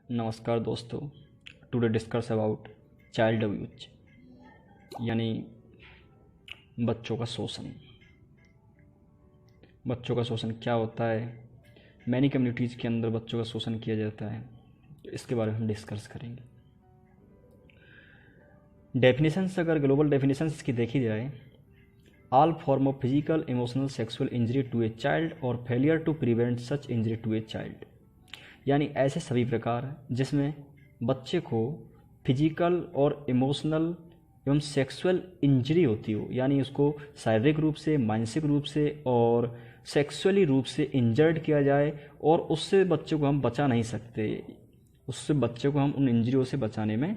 नमस्कार दोस्तों। Today discuss about child abuse यानी बच्चों का शोषण। बच्चों का शोषण क्या होता है? मैनी कम्युनिटीज़ के अंदर बच्चों का शोषण किया जाता है, तो इसके बारे में हम डिस्कस करेंगे। डेफिनेशंस, अगर ग्लोबल डेफिनेशंस की देखी जाए, all form of physical emotional sexual injury to a child और failure to prevent such injury to a child, यानी ऐसे सभी प्रकार जिसमें बच्चे को फिजिकल और इमोशनल एवं सेक्सुअल इंजरी होती हो, यानी उसको शारीरिक रूप से, मानसिक रूप से और सेक्सुअली रूप से इंजर्ड किया जाए और उससे बच्चे को हम बचा नहीं सकते, उससे बच्चे को हम उन इंजरियों से बचाने में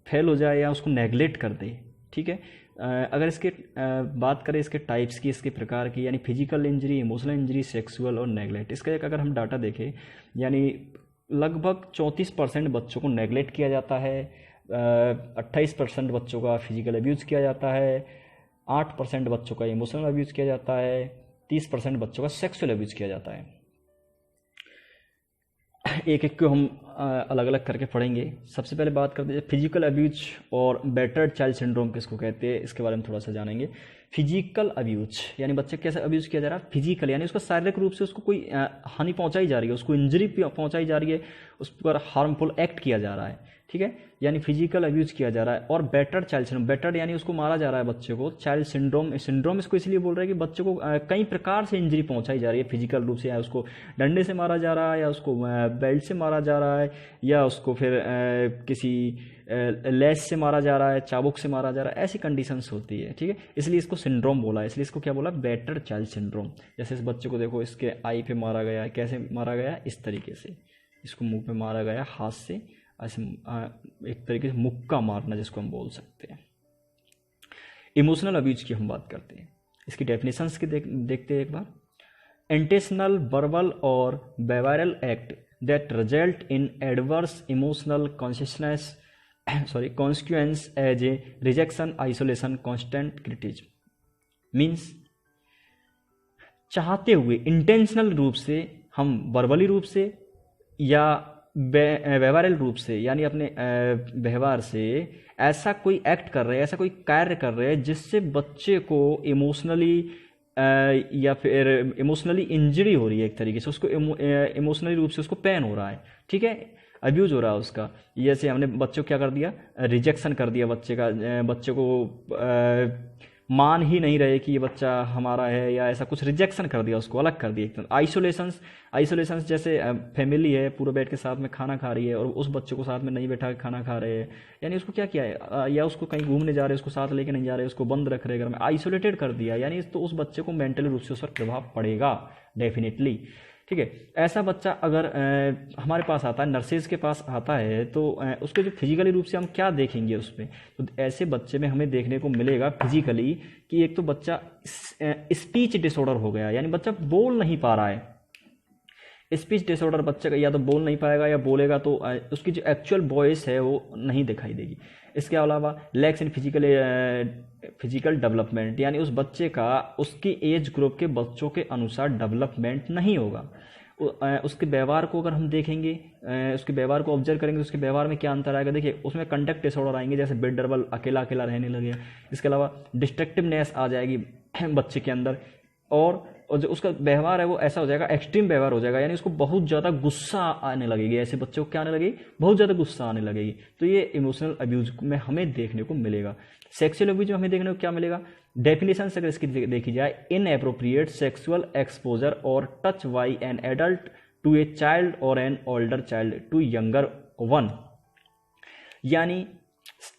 फेल हो जाए या उसको नेगलेक्ट कर दे। ठीक है। अगर इसके बात करें इसके टाइप्स की, इसके प्रकार की, यानी physical injury, emotional injury, sexual और नेगलेक्ट, इसका एक अगर हम डाटा देखें, यानी लगभग 34% बच्चों को नेगलेक्ट किया जाता है, 28% बच्चों का फिजिकल अब्यूज़ किया जाता है, 8% बच्चों का इमोशनल अब्यूज़ किया जाता है, 30% बच्चों का सेक्सुअल अब्यूज़ किया जाता है। एक एक को हम अलग अलग करके पढ़ेंगे। सबसे पहले बात करते हैं फिजिकल अब्यूज और बैटर्ड चाइल्ड सिंड्रोम किसको कहते हैं, इसके बारे में थोड़ा सा जानेंगे। फिजिकल अब्यूज यानी बच्चे कैसे अब्यूज किया जा रहा है, फिजिकल यानी उसका शारीरिक रूप से उसको कोई हानि पहुंचाई जा रही है, उसको इंजरी पहुंचाई जा रही है, उस पर हार्मफुल एक्ट किया जा रहा है। ठीक है, यानी फिजिकल अब्यूज किया जा रहा है। और बैटर्ड चाइल्ड सिंड्रोम, बैटर्ड यानी उसको मारा जा रहा है बच्चे को। चाइल्ड सिंड्रोम, सिंड्रोम इसको इसलिए बोल रहे हैं कि बच्चे को कई प्रकार से इंजरी पहुंचाई जा रही है फिजिकल रूप से, या उसको डंडे से मारा जा रहा है, या उसको बेल्ट से मारा जा रहा है, या उसको फिर किसी लेस से मारा जा रहा है, चाबुक से मारा जा रहा है, ऐसी कंडीशंस होती है। ठीक है, इसलिए इसको सिंड्रोम बोला है, इसलिए इसको क्या बोला, बैटर्ड चाइल्ड सिंड्रोम। जैसे इस बच्चे को देखो, इसके आई पे मारा गया है, कैसे मारा गया है, इस तरीके से इसको मुंह पे मारा गया हाथ से, ऐसे एक तरीके से मुक्का मारना जिसको हम बोल सकते हैं। इमोशनल अब्यूज की हम बात करते हैं, इसकी डेफिनेशंस की देखते हैं एक बार। इंटेंशनल, वर्बल और बेहावियरल act that result in adverse emotional consequence as a rejection, isolation, constant criticism। Means चाहते हुए इंटेंशनल रूप से हम वर्बली रूप से या व्यवहारिक रूप से, यानी अपने व्यवहार से ऐसा कोई एक्ट कर रहे हैं, ऐसा कोई कार्य कर रहे हैं जिससे बच्चे को इमोशनली या फिर इमोशनली इंजरी हो रही है, एक तरीके से उसको इमोशनली रूप से उसको पेन हो रहा है। ठीक है, अब्यूज हो रहा है उसका। जैसे हमने बच्चे को क्या कर दिया, रिजेक्शन कर दिया बच्चे का, बच्चे को मान ही नहीं रहे कि ये बच्चा हमारा है, या ऐसा कुछ रिजेक्शन कर दिया, उसको अलग कर दिया एकदम। आइसोलेशंस जैसे फैमिली है, पूरे बैठ के साथ में खाना खा रही है और उस बच्चे को साथ में नहीं बैठा के खाना खा रहे हैं, यानी उसको क्या किया है, या उसको कहीं घूमने जा रहे हैं, उसको साथ लेके नहीं जा रहे, उसको बंद रख रहे घर में, आइसोलेटेड कर दिया, यानी तो उस बच्चे को मेंटली रूप से उस पर प्रभाव पड़ेगा डेफिनेटली। ठीक है, ऐसा बच्चा अगर हमारे पास आता है, नर्सेज के पास आता है, तो उसको जो फिजिकली रूप से हम क्या देखेंगे उसमें, तो ऐसे बच्चे में हमें देखने को मिलेगा फिजिकली कि एक तो बच्चा स्पीच डिसऑर्डर हो गया, यानी बच्चा बोल नहीं पा रहा है। स्पीच डिसऑर्डर बच्चे का, या तो बोल नहीं पाएगा या बोलेगा तो उसकी जो एक्चुअल वॉइस है वो नहीं दिखाई देगी। इसके अलावा लैक्स इन फिजिकल डेवलपमेंट, यानी उस बच्चे का उसकी एज ग्रुप के बच्चों के अनुसार डेवलपमेंट नहीं होगा। उसके व्यवहार को अगर हम देखेंगे, उसके व्यवहार को ऑब्जर्व करेंगे, तो उसके व्यवहार में क्या अंतर आएगा, देखिए उसमें कंडक्ट डिसऑर्डर आएंगे, जैसे विथड्रॉवल, अकेला अकेला रहने लगे। इसके अलावा डिस्ट्रक्टिवनेस आ जाएगी बच्चे के अंदर, और जो उसका व्यवहार है वो ऐसा हो जाएगा, एक्सट्रीम व्यवहार हो जाएगा, यानी उसको बहुत ज़्यादा गुस्सा आने लगेगी। ऐसे बच्चों को क्या आने लगेगी, बहुत ज़्यादा गुस्सा आने लगेगी। तो ये इमोशनल अब्यूज में हमें देखने को मिलेगा। सेक्सुअल अब्यूज में हमें देखने को क्या मिलेगा, डेफिनेशन अगर इसकी देखी जाए, इनएप्रोप्रिएट सेक्सुअल एक्सपोजर और touch by an adult to a child और an older child to younger one, यानी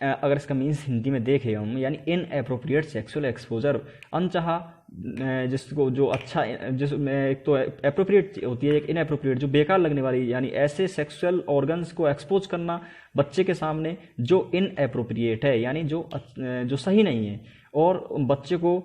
अगर इसका मीन्स हिंदी में देखें हम, यानी इनएप्रोप्रिएट सेक्सुअल एक्सपोजर, अनचाहा जिसको जो अच्छा, जिसमें एक तो एप्रोप्रिएट होती है, एक इनएप्रोप्रिएट जो बेकार लगने वाली, यानी ऐसे सेक्सुअल ऑर्गन्स को एक्सपोज करना बच्चे के सामने जो इनएप्रोप्रिएट है, यानी जो सही नहीं है, और बच्चे को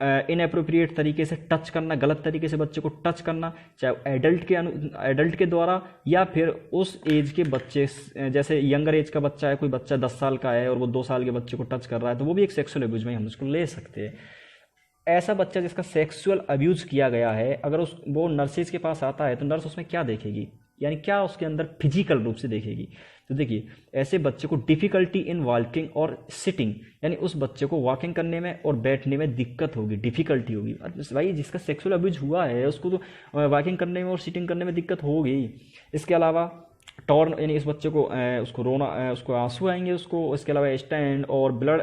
इनएप्रोप्रिएट तरीके से टच करना, गलत तरीके से बच्चे को टच करना, चाहे एडल्ट के द्वारा या फिर उस एज के बच्चे, जैसे यंगर एज का बच्चा है, कोई बच्चा 10 साल का है और वो 2 साल के बच्चे को टच कर रहा है, तो वो भी एक सेक्सुअल अब्यूज में हम उसको ले सकते हैं। ऐसा बच्चा जिसका सेक्सुअल अब्यूज किया गया है, अगर वो नर्सेज के पास आता है, तो नर्स उसमें क्या देखेगी, यानी क्या उसके अंदर फिजिकल रूप से देखेगी। तो देखिए ऐसे बच्चे को डिफिकल्टी इन वॉकिंग और सिटिंग, यानी उस बच्चे को वॉकिंग करने में और बैठने में दिक्कत होगी, डिफिकल्टी होगी। भाई जिसका सेक्सुअल अब्यूज हुआ है उसको तो वॉकिंग करने में और सिटिंग करने में दिक्कत होगी। इसके अलावा टॉर्न, यानी इस बच्चे को उसको रोना, उसको आंसू आएंगे उसको। इसके अलावा स्टैंड और ब्लड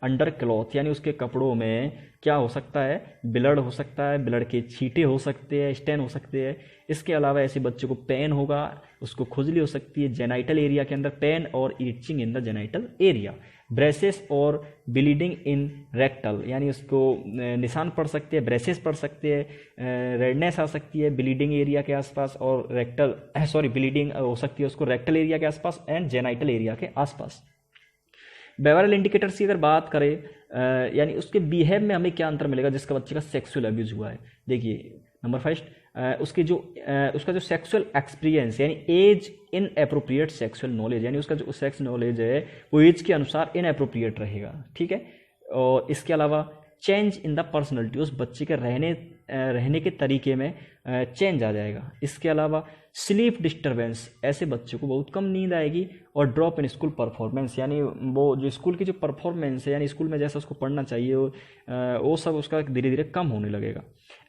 अंडर क्लॉथ, यानी उसके कपड़ों में क्या हो सकता है, ब्लड हो सकता है, ब्लड के छींटे हो सकते हैं, स्टेन हो सकते हैं। इसके अलावा ऐसे बच्चे को पेन होगा, उसको खुजली हो सकती है जेनाइटल एरिया के अंदर, पेन और itching in the genital area. Braces और ब्लीडिंग इन रेक्टल, यानी उसको निशान पड़ सकते हैं, ब्रेसेस पड़ सकते हैं, रेडनेस आ सकती है ब्लीडिंग एरिया के आसपास, और ब्लीडिंग हो सकती है उसको रेक्टल एरिया के आसपास एंड जेनाइटल एरिया के आसपास। बेवरल इंडिकेटर्स की अगर बात करें, यानी उसके बिहेव में हमें क्या अंतर मिलेगा जिसका बच्चे का सेक्सुअल अब्यूज हुआ है। देखिए नंबर फर्स्ट, उसका जो सेक्सुअल एक्सपीरियंस, यानी age inappropriate sexual knowledge, यानी उसका जो सेक्स नॉलेज है वो एज के अनुसार इन अप्रोप्रिएट रहेगा, ठीक है। और इसके अलावा चेंज इन द पर्सनैलिटी, उस बच्चे के रहने के तरीके में चेंज आ जाएगा। इसके अलावा स्लीप डिस्टर्बेंस, ऐसे बच्चे को बहुत कम नींद आएगी। और ड्रॉप इन स्कूल परफॉर्मेंस, यानी वो जो स्कूल की जो परफॉर्मेंस है, यानी स्कूल में जैसा उसको पढ़ना चाहिए वो सब उसका धीरे धीरे कम होने लगेगा।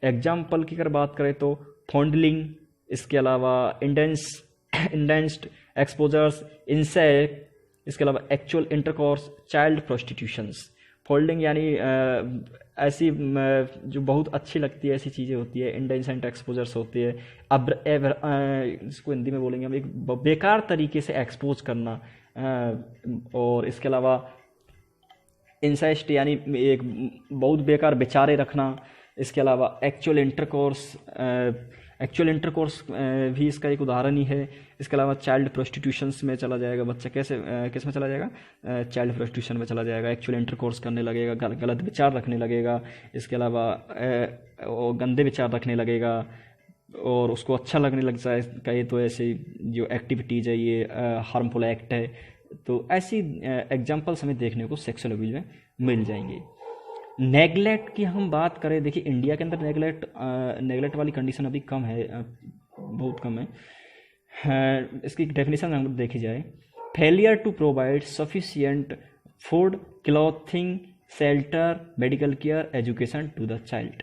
एग्जाम्पल की अगर बात करें तो फॉन्डलिंग, इसके अलावा इंडेंस्ड एक्सपोजर्स, इंसेक्ट, इसके अलावा एक्चुअल इंटरकॉर्स, चाइल्ड प्रोस्टिट्यूशंस। फोल्डिंग यानी ऐसी जो बहुत अच्छी लगती है ऐसी चीज़ें होती है, इंडेंसेंट एक्सपोजर्स होती है। अब इसको हिंदी में बोलेंगे हम, एक बेकार तरीके से एक्सपोज करना। और इसके अलावा इंसेस्ट, यानी एक बहुत बेकार बेचारे रखना। इसके अलावा एक्चुअल इंटरकोर्स भी इसका एक उदाहरण ही है। इसके अलावा चाइल्ड प्रोस्टिट्यूशंस में चला जाएगा बच्चा, कैसे किस में चला जाएगा, चाइल्ड प्रोस्टिट्यूशन में चला जाएगा। एक्चुअल इंटरकोर्स करने लगेगा, गलत विचार रखने लगेगा। इसके अलावा गंदे विचार रखने लगेगा और उसको अच्छा लगने लग जाए कहे तो ऐसे जो एक्टिविटीज़ है ये हार्मफुल एक्ट है। तो ऐसी एग्जाम्पल्स हमें देखने को सेक्सुअल अब्यूज में मिल जाएंगे। नेगलेक्ट की हम बात करें, देखिए इंडिया के अंदर नेगलेक्ट वाली कंडीशन अभी कम है, बहुत कम है। इसकी डेफिनेशन हम देखी जाए, failure to provide sufficient food, clothing, shelter, medical care, education to the child,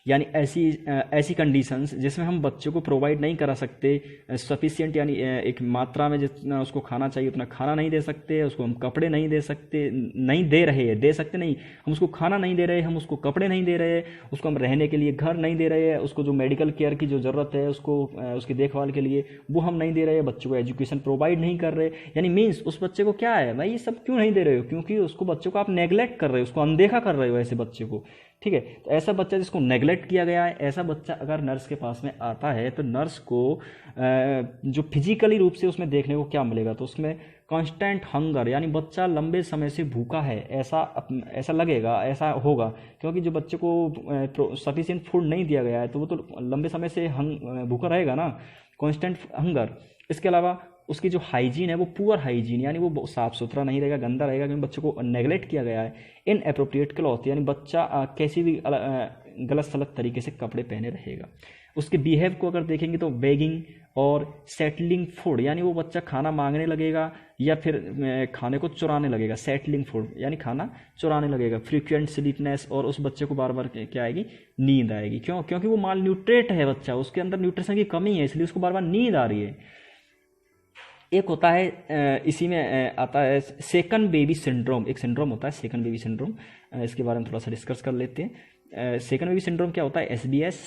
यानी ऐसी कंडीशंस जिसमें हम बच्चों को प्रोवाइड नहीं करा सकते सफिशिएंट, यानी एक मात्रा में जितना उसको खाना चाहिए उतना खाना नहीं दे सकते, उसको हम कपड़े नहीं दे सकते, नहीं दे रहे, दे सकते नहीं, हम उसको खाना नहीं दे रहे, हम उसको कपड़े नहीं दे रहे, उसको हम रहने के लिए घर नहीं दे रहे, उसको जो मेडिकल केयर की जो ज़रूरत है उसको उसकी देखभाल के लिए वो हम नहीं दे रहे, बच्चों को एजुकेशन प्रोवाइड नहीं कर रहे। यानी मीन्स उस बच्चे को क्या है भाई, ये सब क्यों नहीं दे रहे हो, क्योंकि उसको बच्चों को आप नेगलेक्ट कर रहे हो, उसको अनदेखा कर रहे हो ऐसे बच्चे को, ठीक है। तो ऐसा बच्चा जिसको नेगलेक्ट किया गया है, ऐसा बच्चा अगर नर्स के पास में आता है तो नर्स को जो फिजिकली रूप से उसमें देखने को क्या मिलेगा, तो उसमें कांस्टेंट हंगर, यानी बच्चा लंबे समय से भूखा है ऐसा लगेगा, ऐसा होगा, क्योंकि जो बच्चे को सफिशिएंट फूड नहीं दिया गया है तो वो तो लंबे समय से भूखा रहेगा ना, कांस्टेंट हंगर। इसके अलावा उसकी जो हाइजीन है वो पुअर हाइजीन, यानी वो साफ़ सुथरा नहीं रहेगा, गंदा रहेगा, क्योंकि बच्चों को नेगलेक्ट किया गया है। इन अप्रोप्रिएट क्लॉथ, यानी बच्चा कैसी भी गलत सलत तरीके से कपड़े पहने रहेगा। उसके बिहेव को अगर देखेंगे तो बेगिंग और सेटलिंग फूड, यानी वो बच्चा खाना मांगने लगेगा या फिर खाने को चुराने लगेगा, सेटलिंग फूड यानी खाना चुराने लगेगा। फ्रीक्वेंट स्लीपनेस, और उस बच्चे को बार बार क्या आएगी, नींद आएगी। क्यों? क्योंकि वो माल न्यूट्रेट है बच्चा, उसके अंदर न्यूट्रिशन की कमी है, इसलिए उसको बार बार नींद आ रही है। एक होता है इसी में आता है सेकंड बेबी सिंड्रोम, एक सिंड्रोम होता है सेकंड बेबी सिंड्रोम, इसके बारे में थोड़ा सा डिस्कस कर लेते हैं। सेकंड बेबी सिंड्रोम क्या होता है, SBS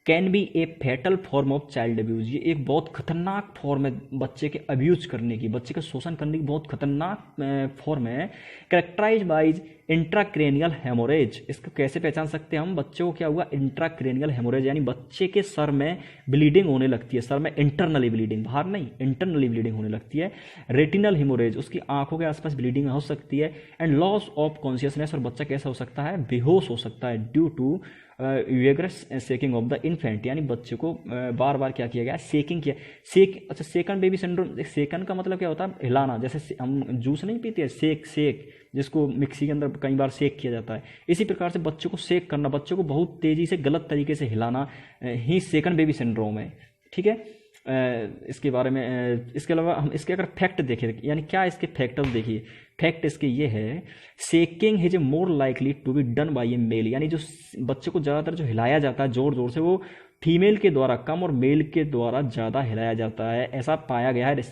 can be A fatal form of child abuse, ये एक बहुत खतरनाक फॉर्म है बच्चे के अब्यूज करने की, बच्चे का शोषण करने की बहुत खतरनाक फॉर्म है। कैरेक्टराइज बाइज इंट्राक्रेनियल हेमोरेज, इसको कैसे पहचान सकते हैं हम, बच्चे को क्या हुआ, इंट्राक्रेनियल हेमोरेज, यानी बच्चे के सर में ब्लीडिंग होने लगती है, सर में इंटरनली ब्लीडिंग, बाहर नहीं इंटरनली ब्लीडिंग होने लगती है। रेटिनल हेमोरेज, उसकी आंखों के आसपास ब्लीडिंग हो सकती है। एंड लॉस ऑफ कॉन्शियसनेस, और बच्चा कैसा हो सकता है, बेहोश हो सकता है due to vigorous shaking of the infant, यानी बच्चे को बार बार क्या किया गया, सेकिंग किया। अच्छा, सेकंड बेबी सिंड्रोम, सेकंड का मतलब क्या होता है, हिलाना, जैसे हम जूस नहीं पीते हैं, सेक जिसको मिक्सी के अंदर कई बार सेक किया जाता है, इसी प्रकार से बच्चों को सेक करना, बच्चों को बहुत तेजी से गलत तरीके से हिलाना ही सेकंड बेबी सिंड्रोम है, ठीक है। इसके बारे में इसके अलावा हम इसके अगर फैक्ट देखें, यानी क्या इसके फैक्टर्स देखिए, फैक्ट इसके ये है, shaking is a more likely to be done by a male, यानी जो बच्चे को ज़्यादातर जो हिलाया जाता है ज़ोर ज़ोर से, वो फीमेल के द्वारा कम और मेल के द्वारा ज़्यादा हिलाया जाता है। ऐसा पाया गया है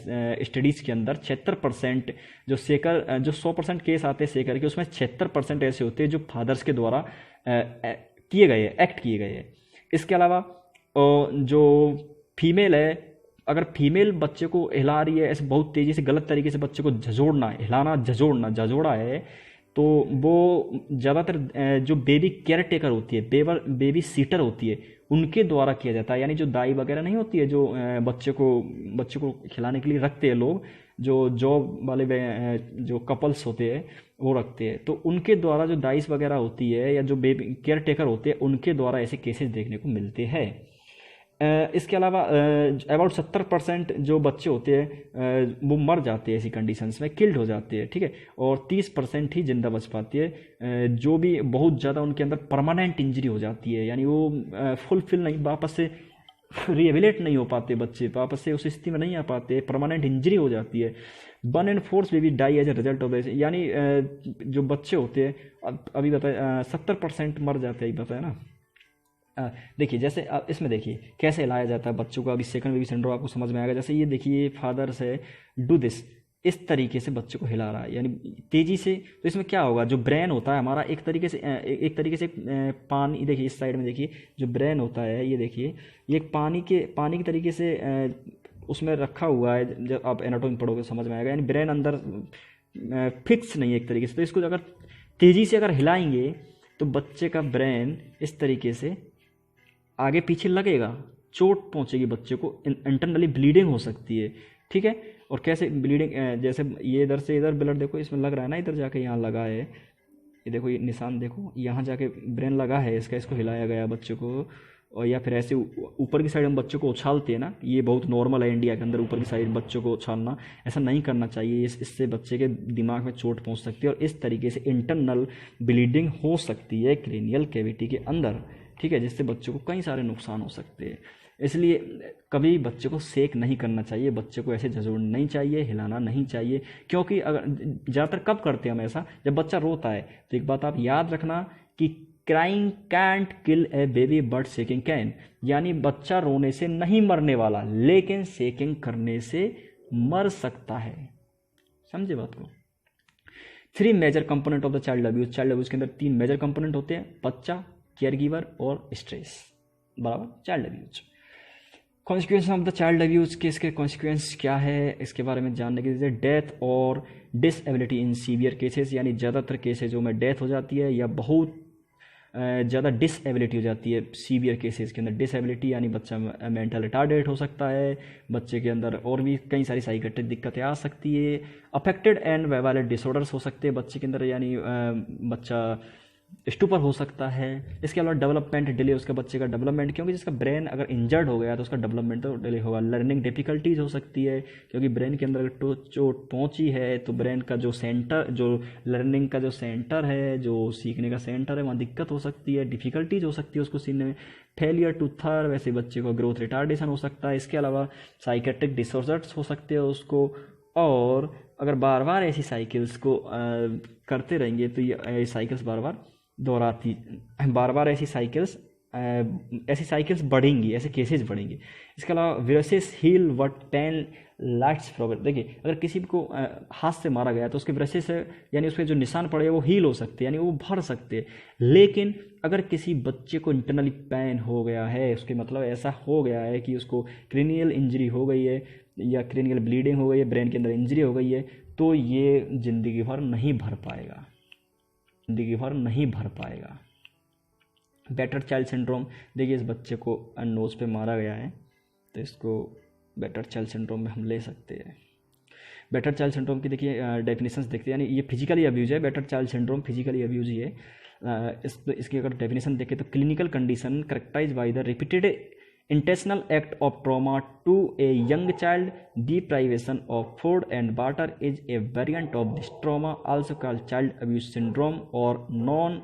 स्टडीज़ के अंदर। 76% जो शेकर, जो 100% केस आते हैं शेकर के, उसमें 76% ऐसे होते हैं जो फादर्स के द्वारा किए गए, एक्ट किए गए हैं। इसके अलावा जो फीमेल है, अगर फीमेल बच्चे को हिला रही है ऐसे बहुत तेज़ी से, गलत तरीके से बच्चे को झजोड़ना, हिलाना, झजोड़ा है, तो वो ज़्यादातर जो बेबी केयर टेकर होती है, बेबी सीटर होती है, उनके द्वारा किया जाता है। यानी जो दाई वगैरह नहीं होती है, जो बच्चे को खिलाने के लिए रखते हैं लोग, जो जॉब वाले जो कपल्स होते हैं वो रखते हैं, तो उनके द्वारा जो दाइस वगैरह होती है या जो बेबी केयर टेकर होते हैं, उनके द्वारा ऐसे केसेस देखने को मिलते हैं। इसके अलावा अबाउट 70% जो बच्चे होते हैं वो मर जाते हैं ऐसी कंडीशंस में, किल्ड हो जाते हैं, ठीक है, और 30% ही जिंदा बच पाती है। जो भी बहुत ज़्यादा उनके अंदर परमानेंट इंजरी हो जाती है, यानी वो फुलफिल नहीं, वापस से रिहेबिलिट नहीं हो पाते बच्चे, वापस से उस स्थिति में नहीं आ पाते, परमानेंट इंजरी हो जाती है। 1 in 4 baby die as a result of this, यानी जो बच्चे होते हैं अभी बताया 70% मर जाते हैं, बताया ना। देखिए जैसे अब इसमें देखिए कैसे हिलाया जाता है बच्चों को। अभी सेकंड बेबी सिंड्रोम आपको समझ में आएगा। जैसे ये देखिए फादर से डू दिस, इस तरीके से बच्चे को हिला रहा है, यानी तेज़ी से। तो इसमें क्या होगा, जो ब्रेन होता है हमारा एक तरीके से पानी, देखिए इस साइड में देखिए जो ब्रेन होता है, ये देखिए ये पानी के तरीके से उसमें रखा हुआ है। जब आप एनाटॉमी पढ़ोगे समझ में आएगा, यानी ब्रेन अंदर फिक्स नहीं है एक तरीके से। तो इसको अगर तेज़ी से अगर हिलाएंगे तो बच्चे का ब्रेन इस तरीके से आगे पीछे लगेगा, चोट पहुंचेगी बच्चे को, इंटरनली ब्लीडिंग हो सकती है, ठीक है। और कैसे ब्लीडिंग, जैसे ये इधर से इधर ब्लड देखो इसमें लग रहा है ना, इधर जाके यहाँ लगा है, ये देखो ये निशान देखो, यहाँ जाके ब्रेन लगा है इसका, इसको हिलाया गया बच्चे को। और या फिर ऐसे ऊपर की साइड हम बच्चों को उछालते हैं ना, ये बहुत नॉर्मल है इंडिया के अंदर, ऊपर की साइड बच्चों को उछालना, ऐसा नहीं करना चाहिए। इससे बच्चे के दिमाग में चोट पहुंच सकती है और इस तरीके से इंटरनल ब्लीडिंग हो सकती है क्रेनियल कैविटी के अंदर, ठीक है, जिससे बच्चों को कई सारे नुकसान हो सकते हैं। इसलिए कभी बच्चे को सेक नहीं करना चाहिए, बच्चे को ऐसे झंझोड़ना नहीं चाहिए, हिलाना नहीं चाहिए। क्योंकि अगर ज़्यादातर कब करते हैं हम ऐसा, जब बच्चा रोता है। तो एक बात आप याद रखना कि crying can't kill a baby but shaking can, यानी बच्चा रोने से नहीं मरने वाला, लेकिन सेकिंग करने से मर सकता है। समझे बात को। 3 major component of the child abuse. Child abuse के अंदर 3 मेजर कंपोनेंट होते हैं, बच्चा, केयर गिवर और स्ट्रेस, बराबर child abuse. Consequence of the child abuse के इसके कॉन्सिक्वेंस क्या है, इसके बारे में जानने के लिए, डेथ और डिसएबिलिटी इन सीवियर केसेस, यानी ज़्यादातर केसेजों में डेथ हो जाती है या बहुत ज़्यादा डिसएबिलिटी हो जाती है। सीवियर केसेस के अंदर डिसएबिलिटी यानी बच्चा मेंटल रिटार्डेड हो सकता है, बच्चे के अंदर और भी कई सारी साइकेट्रिक दिक्कतें आ सकती है। अफेक्टेड एंड वायलेंट डिसऑर्डर्स हो सकते हैं बच्चे के अंदर, यानी बच्चा स्टूपर हो सकता है। इसके अलावा डेवलपमेंट डिले, उसका बच्चे का डेवलपमेंट, क्योंकि जिसका ब्रेन अगर इंजर्ड हो गया तो उसका डेवलपमेंट तो डिले होगा। लर्निंग डिफिकल्टीज हो सकती है, क्योंकि ब्रेन के अंदर चोट पहुंची है तो ब्रेन का जो सेंटर, जो लर्निंग का जो सेंटर है, जो सीखने का सेंटर है, वहाँ दिक्कत हो सकती है, डिफिकल्टीज हो सकती है उसको सीखने में। फेलियर टू थर, वैसे बच्चे को ग्रोथ रिटार्डेशन हो सकता है। इसके अलावा साइकेट्रिक डिसऑर्डर्स हो सकते हैं उसको। और अगर बार बार ऐसी साइकिल्स को करते रहेंगे तो ये साइकिल्स बार बार दोहराती, बार बार ऐसी साइकिल्स बढ़ेंगी, ऐसे केसेस बढ़ेंगे। इसके अलावा विरसेस हील व्हाट पेन लाइट्स फ्रॉबर। देखिए अगर किसी को हाथ से मारा गया तो उसके विरसेस यानी उसके जो निशान पड़े वो हील हो सकते हैं, यानी वो भर सकते हैं। लेकिन अगर किसी बच्चे को इंटरनली पेन हो गया है, उसके मतलब ऐसा हो गया है कि उसको क्रेनियल इंजरी हो गई है या क्रेनियल ब्लीडिंग हो गई है, ब्रेन के अंदर इंजरी हो गई है, तो ये ज़िंदगी भर नहीं भर पाएगा, ज़िंदगी भर नहीं भर पाएगा। बेटर चाइल्ड सिंड्रोम, देखिए इस बच्चे को नोज पे मारा गया है तो इसको बेटर चाइल्ड सिंड्रोम में हम ले सकते हैं। बेटर चाइल्ड सिंड्रोम की देखिए डेफिनेशंस देखते हैं, यानी ये फिजिकली अब्यूज है। Battered child syndrome physically abuse ही है। इसकी अगर डेफिनेशन देखें तो clinical condition characterize by the repeated intentional act of trauma to a young child. Deprivation of food and water is a variant of this trauma, also called child abuse syndrome or non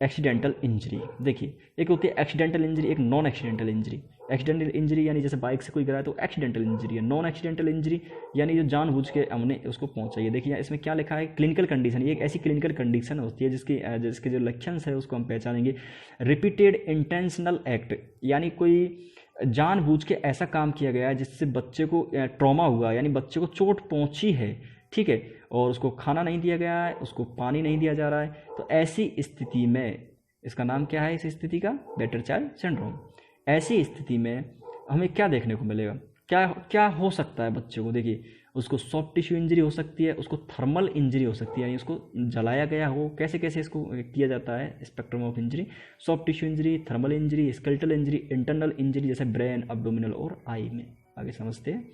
accidental injury. देखिए एक होती है accidental injury, एक non accidental injury. Accidental injury यानी जैसे bike से कोई गिरा है तो एक्सीडेंटल इंजरी है। नॉन एक्सीडेंटल इंजरी यानी जो जानबूझ के हमने उसको पहुंचाई है। देखिए इसमें क्या लिखा है, क्लिनिकल कंडीशन, ये एक ऐसी क्लिनिकल कंडीशन होती है जिसके जो लक्षण है उसको हम पहचानेंगे। रिपीटेड इंटेंशनल एक्ट यानी कोई जानबूझ के ऐसा काम किया गया है जिससे बच्चे को ट्रॉमा हुआ, यानी बच्चे को चोट पहुंची है, ठीक है, और उसको खाना नहीं दिया गया है, उसको पानी नहीं दिया जा रहा है, तो ऐसी स्थिति में, इसका नाम क्या है इस स्थिति का, बेटर चाइल्ड सिंड्रोम। ऐसी स्थिति में हमें क्या देखने को मिलेगा, क्या क्या हो सकता है बच्चे को, देखिए उसको सॉफ्ट टिश्यू इंजरी हो सकती है, उसको थर्मल इंजरी हो सकती है, यानी उसको जलाया गया हो, कैसे कैसे इसको किया जाता है spectrum of injury, soft tissue injury, thermal injury, skeletal injury, internal injury जैसे ब्रेन, अब्डोमिनल और आई में। आगे समझते हैं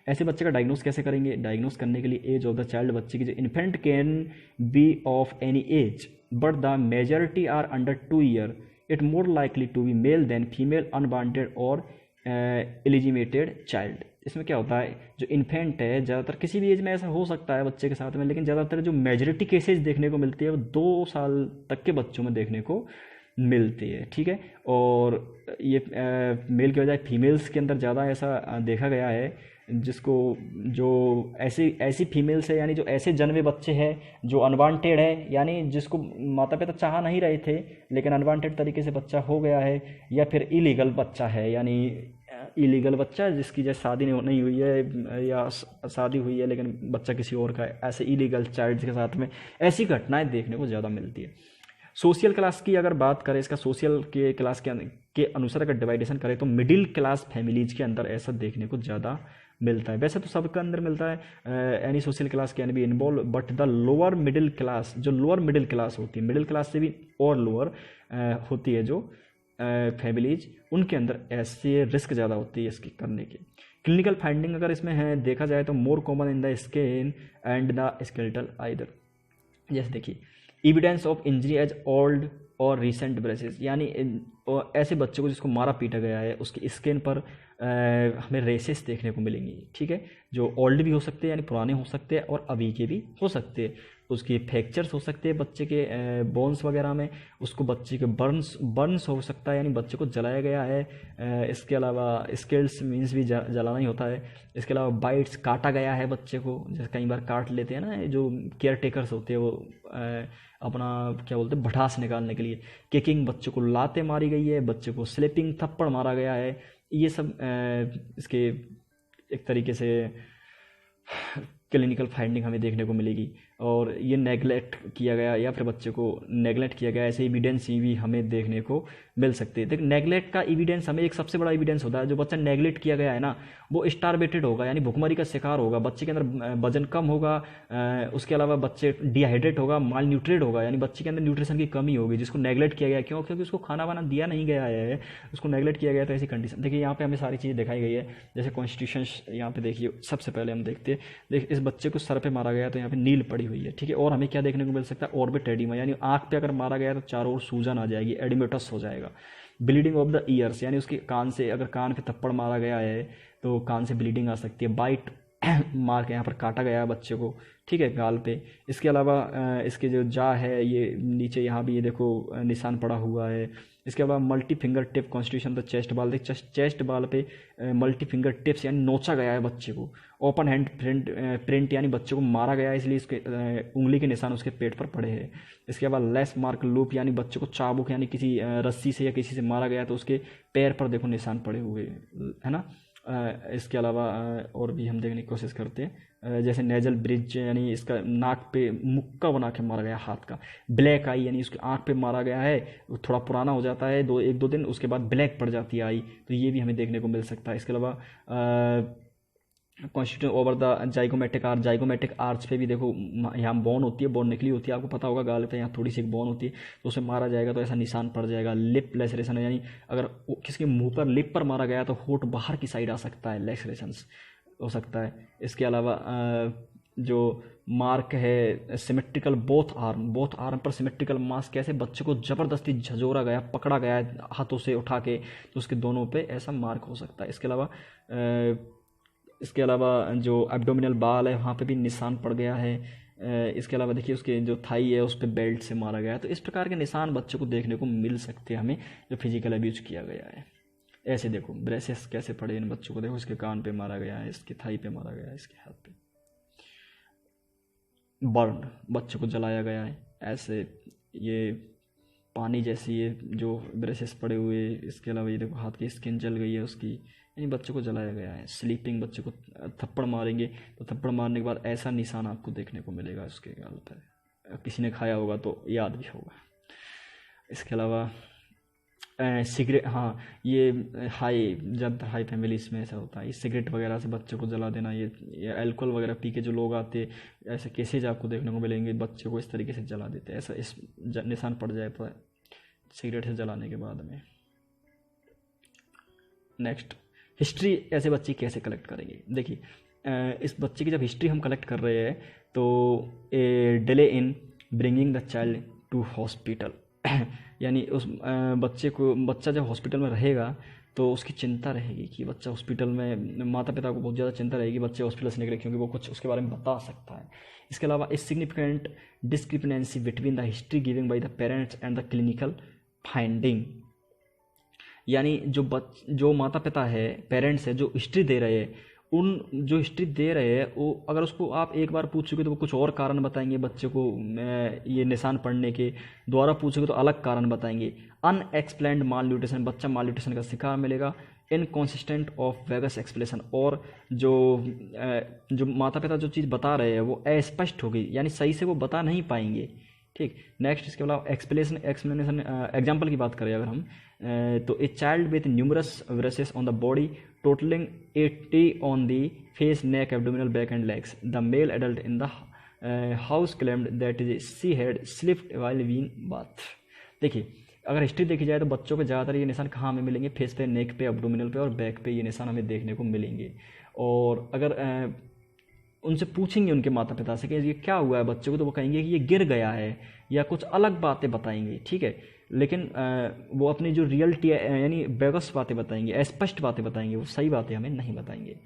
ऐसे बच्चे का डायग्नोस कैसे करेंगे। डायग्नोस करने के लिए एज ऑफ द चाइल्ड, बच्चे की जो infant can be of any age but the majority are under 2 year, it more likely to be male than female, unwanted और इलिजिमेटेड चाइल्ड। इसमें क्या होता है, जो इन्फेंट है ज़्यादातर किसी भी एज में ऐसा हो सकता है बच्चे के साथ में, लेकिन ज़्यादातर जो मेजॉरिटी केसेज देखने को मिलती है वो 2 साल तक के बच्चों में देखने को मिलती है, ठीक है। और ये मेल के बजाय फीमेल्स के अंदर ज़्यादा ऐसा देखा गया है, जिसको जो ऐसी फीमेल्स है, यानी जो ऐसे जन्मे बच्चे हैं जो अनवांटेड है, यानी जिसको माता पिता चाह नहीं रहे थे लेकिन अनवांटेड तरीके से बच्चा हो गया है, या फिर इलीगल बच्चा है, यानी इलीगल बच्चा जिसकी जैसे शादी नहीं हुई है या शादी हुई है लेकिन बच्चा किसी और का है, ऐसे इलीगल चाइल्ड के साथ में ऐसी घटनाएं देखने को ज़्यादा मिलती है। सोशल क्लास की अगर बात करें, इसका सोशल के क्लास के अनुसार अगर डिवाइडेशन करें तो मिडिल क्लास फैमिलीज के अंदर ऐसा देखने को ज़्यादा मिलता है। वैसे तो सबके अंदर मिलता है, any social class can be involve, but the lower middle class, जो लोअर मिडिल क्लास होती है, मिडिल क्लास से भी और लोअर होती है जो फैमिलीज, उनके अंदर ऐसे रिस्क ज़्यादा होती है इसकी करने की। क्लिनिकल फाइंडिंग अगर इसमें है देखा जाए तो more common in the skin and the skeletal either. जैसे देखिए evidence of injury as old और रिसेंट ब्रेसेस, यानी ऐसे बच्चे को जिसको मारा पीटा गया है उसकी स्किन पर हमें रेसेस देखने को मिलेंगी, ठीक है, जो ओल्ड भी हो सकते हैं यानी पुराने हो सकते हैं और अभी के भी हो सकते हैं। उसकी फ्रैक्चर्स हो सकते हैं बच्चे के बोन्स वगैरह में, उसको बच्चे के बर्न्स हो सकता है यानी बच्चे को जलाया गया है। इसके अलावा स्केल्स मीन्स भी जलाना ही होता है। इसके अलावा बाइट्स, काटा गया है बच्चे को, जैसे कई बार काट लेते हैं ना जो केयर टेकर्स होते हैं वो अपना क्या बोलते हैं भड़ास निकालने के लिए। किकिंग, बच्चे को लाते मारी गई है, बच्चे को स्लिपिंग, थप्पड़ मारा गया है, ये सब इसके एक तरीके से क्लिनिकल फाइंडिंग हमें देखने को मिलेगी। और ये नेगलेक्ट किया गया या फिर बच्चे को नेगलेक्ट किया गया, ऐसे एविडेंस भी हमें देखने को मिल सकते हैं। देखिए नेगलेक्ट का एविडेंस हमें एक सबसे बड़ा एविडेंस होता है, जो बच्चा नेगलेक्ट किया गया है ना वो स्टारवेटेड होगा यानी भुखमरी का शिकार होगा, बच्चे के अंदर वजन कम होगा, उसके अलावा बच्चे डिहाइड्रेट होगा, माल न्यूट्रेट होगा, यानी बच्चे के अंदर न्यूट्रिशन की कमी होगी जिसको नेगलेक्ट किया गया। क्यों? क्योंकि उसको खाना वाना दिया नहीं गया है, उसको नेगलेक्ट किया गया। तो ऐसी कंडीशन देखिए यहाँ पे हमें सारी चीज़ें दिखाई गई है। जैसे कॉन्स्टिट्यूशन यहाँ पे देखिए, सबसे पहले हम देखते हैं, देख इस बच्चे को सर पे मारा गया तो यहाँ पे नील पड़ी हुई है, ठीक है। और हमें क्या देखने को मिल सकता है, ऑर्बिट एडिमा, यानी आँख पे अगर मारा गया तो चारों ओर सूजन आ जाएगी, एडिमेटस हो जाएगा। ब्लीडिंग ऑफ द ईयर्स, यानी उसके कान से, अगर कान पे थप्पड़ मारा गया है तो कान से ब्लीडिंग आ सकती है। बाइट, मार के यहाँ पर काटा गया है बच्चे को, ठीक है, गाल पे। इसके अलावा इसके जो जा है ये नीचे यहाँ भी ये देखो निशान पड़ा हुआ है। इसके अलावा multi finger tip constitution the chest बाल, देख चेस्ट बाल पे मल्टी फिंगर टिप्स यानी नोचा गया है बच्चे को। ओपन हैंड प्रिंट यानी बच्चे को मारा गया है इसलिए इसके उंगली के निशान उसके पेट पर पड़े हैं। इसके बाद लेस मार्क लूप यानी बच्चे को चाबुक यानी किसी रस्सी से या किसी से मारा गया तो उसके पैर पर देखो निशान पड़े हुए है ना। इसके अलावा और भी हम देखने की कोशिश करते हैं, जैसे नेजल ब्रिज यानी इसका नाक पे मुक्का बना के मारा गया हाथ का। ब्लैक आई यानी उसकी आंख पे मारा गया है, थोड़ा पुराना हो जाता है एक दो दिन, उसके बाद ब्लैक पड़ जाती है आई, तो ये भी हमें देखने को मिल सकता है। इसके अलावा constitution over the zygomatic arch पे भी देखो यहाँ बोन होती है, बोन निकली होती है, आपको पता होगा गाल पे यहाँ थोड़ी सी एक बोन होती है, तो उसे मारा जाएगा तो ऐसा निशान पड़ जाएगा। लिप लेसरेशन यानी अगर किसी मुंह पर लिप पर मारा गया तो होठ बाहर की साइड आ सकता है, लेसरेशंस हो सकता है। इसके अलावा जो मार्क है सिमेट्रिकल बोथ आर्म पर सिमेट्रिकल मास, कैसे बच्चे को ज़बरदस्ती झजोरा गया, पकड़ा गया है हाथों से उठा के, तो उसके दोनों पे ऐसा मार्क हो सकता है। इसके अलावा जो एब्डोमिनल बाल है वहाँ पे भी निशान पड़ गया है। इसके अलावा देखिए उसके जो थाई है उस पर बेल्ट से मारा गया है। तो इस प्रकार के निशान बच्चे को देखने को मिल सकते हैं हमें जो फिजिकल अब्यूज किया गया है। ऐसे देखो ब्रेसेस कैसे पड़े इन बच्चों को, देखो इसके कान पे मारा गया है, इसके थाई पे मारा गया है, इसके हाथ पे बर्न, बच्चों को जलाया गया है ऐसे। ये पानी जैसी ये जो ब्रेसेस पड़े हुए, इसके अलावा ये देखो हाथ की स्किन जल गई है उसकी, यानी बच्चों को जलाया गया है। स्लीपिंग, बच्चे को थप्पड़ मारेंगे तो थप्पड़ मारने के बाद ऐसा निशान आपको देखने को मिलेगा उसके गाल पर, किसी ने खाया होगा तो याद भी होगा। इसके अलावा सिगरेट, हाँ ये हाई, ज़्यादातर हाई फैमिलीज में ऐसा होता है, ये सिगरेट वगैरह से बच्चों को जला देना, ये अल्कोहल वगैरह पी के जो लोग आते, ऐसे केसेज आपको देखने को मिलेंगे, बच्चे को इस तरीके से जला देते हैं, ऐसा इस निशान पड़ जाए तो सिगरेट से जलाने के बाद में। नेक्स्ट, हिस्ट्री ऐसे बच्चे कैसे कलेक्ट करेंगे। देखिए इस बच्चे की जब हिस्ट्री हम कलेक्ट कर रहे हैं तो a delay in bringing the child to hospital यानी उस बच्चा जब हॉस्पिटल में रहेगा तो उसकी चिंता रहेगी कि बच्चा हॉस्पिटल में, माता पिता को बहुत ज़्यादा चिंता रहेगी बच्चे हॉस्पिटल से निकले, क्योंकि वो कुछ उसके बारे में बता सकता है। इसके अलावा a significant discrepancy between the history giving by the parents and the clinical finding, यानी जो माता पिता है, पेरेंट्स है, जो हिस्ट्री दे रहे हैं, उन जो हिस्ट्री दे रहे हैं वो अगर उसको आप एक बार पूछोगे तो वो कुछ और कारण बताएंगे, बच्चे को ये निशान पढ़ने के दोबारा पूछोगे तो अलग कारण बताएंगे। अनएक्सप्लेन्ड माल न्यूट्रिशन, बच्चा माल न्यूट्रिशन का शिकार मिलेगा। इनकॉन्सिस्टेंट ऑफ वेगस एक्सप्लेनेशन, और जो माता पिता जो चीज़ बता रहे हैं वो अस्पष्ट होगी, यानी सही से वो बता नहीं पाएंगे। ठीक, नेक्स्ट इसके अलावा एक्सप्लेनेशन एग्जाम्पल की बात करें अगर हम तो a child with numerous bruises on the body totalling 80 on the face, neck, abdominal, back and legs, the male adult in the house claimed that is she had slipped while being bath. देखिए अगर history देखी जाए तो बच्चों के ज़्यादातर ये निशान कहाँ हमें मिलेंगे, फेस पे, नेक पे, एब्डोमिनल पे और बैक पे ये निशान हमें देखने को मिलेंगे। और अगर उनसे पूछेंगे उनके माता पिता से कि ये क्या हुआ है बच्चे को, तो वो कहेंगे कि ये गिर गया है या कुछ अलग बातें बताएंगे। ठीक है, लेकिन वो अपनी जो रियलिटी यानी बेगस बातें बताएंगे, स्पष्ट बातें बताएंगे, वो सही बातें हमें नहीं बताएंगे।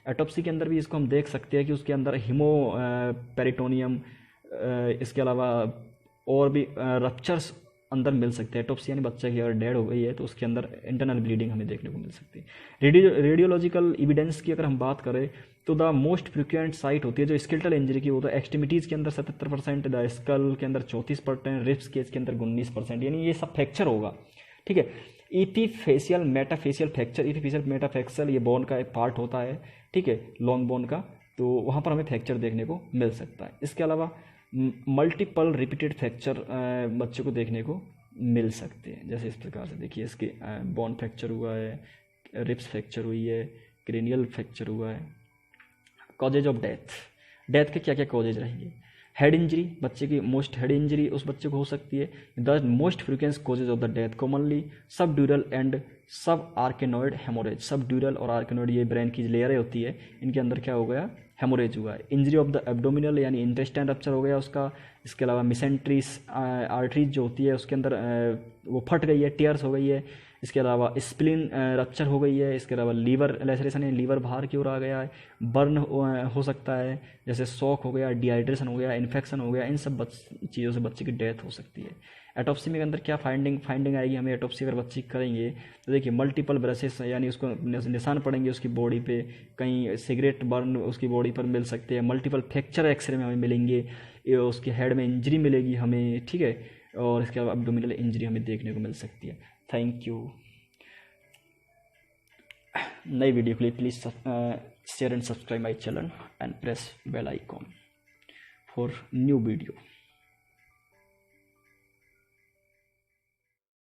एटोप्सी के अंदर भी इसको हम देख सकते हैं कि उसके अंदर हीमो पेरिटोनियम, इसके अलावा और भी रप्चर्स अंदर मिल सकते हैं। एटोप्सी यानी बच्चा की अगर डेड हो गई है तो उसके अंदर इंटरनल ब्लीडिंग हमें देखने को मिल सकती है। रेडियोलॉजिकल एविडेंस की अगर हम बात करें तो द मोस्ट फ्रिक्वेंट साइट होती है जो स्केलेटल इंजरी की, वो तो एक्सट्रीमिटीज़ के अंदर 77%, द स्कल के अंदर 34%, रिब्स केस के अंदर 19%, यानी ये सब फ्रैक्चर होगा। ठीक है, इपीफेशियल मेटाफेशियल फ्रैक्चर, इपीफेशियल मेटाफेशियल ये बोन का एक पार्ट होता है, ठीक है, लॉन्ग बोन का, तो वहाँ पर हमें फ्रैक्चर देखने को मिल सकता है। इसके अलावा मल्टीपल रिपीटेड फ्रैक्चर बच्चे को देखने को मिल सकते हैं, जैसे इस प्रकार से देखिए इसके बोन फ्रैक्चर हुआ है, रिब्स फ्रैक्चर हुई है, क्रेनियल फ्रैक्चर हुआ है। कॉजेज ऑफ डेथ, डेथ के क्या क्या कॉजेज रहेंगे। हेड इंजरी, बच्चे की मोस्ट हेड इंजरी उस बच्चे को हो सकती है। The most frequent causes of the death commonly सब ड्यूरल एंड सब आर्केनॉइड हेमोरेज, सब ड्यूरल और आर्केनॉइड ये ब्रेन की लेयरें होती है, इनके अंदर क्या हो गया, हेमोरेज हुआ है। इंजरी ऑफ द एब्डोमिनल यानी इंटेस्टाइन रप्चर हो गया उसका। इसके अलावा मिसेंट्रीज आर्टरीज जो होती है उसके अंदर वो फट गई है, टीयर्स हो गई है। इसके अलावा स्प्लीन रप्चर हो गई है। इसके अलावा लीवर लेसरेशन है, लीवर बाहर की ओर आ गया है। बर्न हो सकता है, जैसे शॉक हो गया, डिहाइड्रेशन हो गया, इन्फेक्शन हो गया, इन सब चीज़ों से बच्चे की डेथ हो सकती है। एटोप्सी में अंदर क्या फाइंडिंग आएगी हमें, एटोप्सी अगर बच्चे करेंगे तो देखिए मल्टीपल ब्रशेस यानी उसको निशान पड़ेंगे उसकी बॉडी पे, कहीं सिगरेट बर्न उसकी बॉडी पर मिल सकते हैं। मल्टीपल फ्रैक्चर एक्सरे में हमें मिलेंगे, उसके हेड में इंजरी मिलेगी हमें, ठीक है, और इसके अलावा एब्डोमिनल इंजरी हमें देखने को मिल सकती है। Thank you. नई वीडियो के लिए please share and subscribe my channel and press bell icon for new video.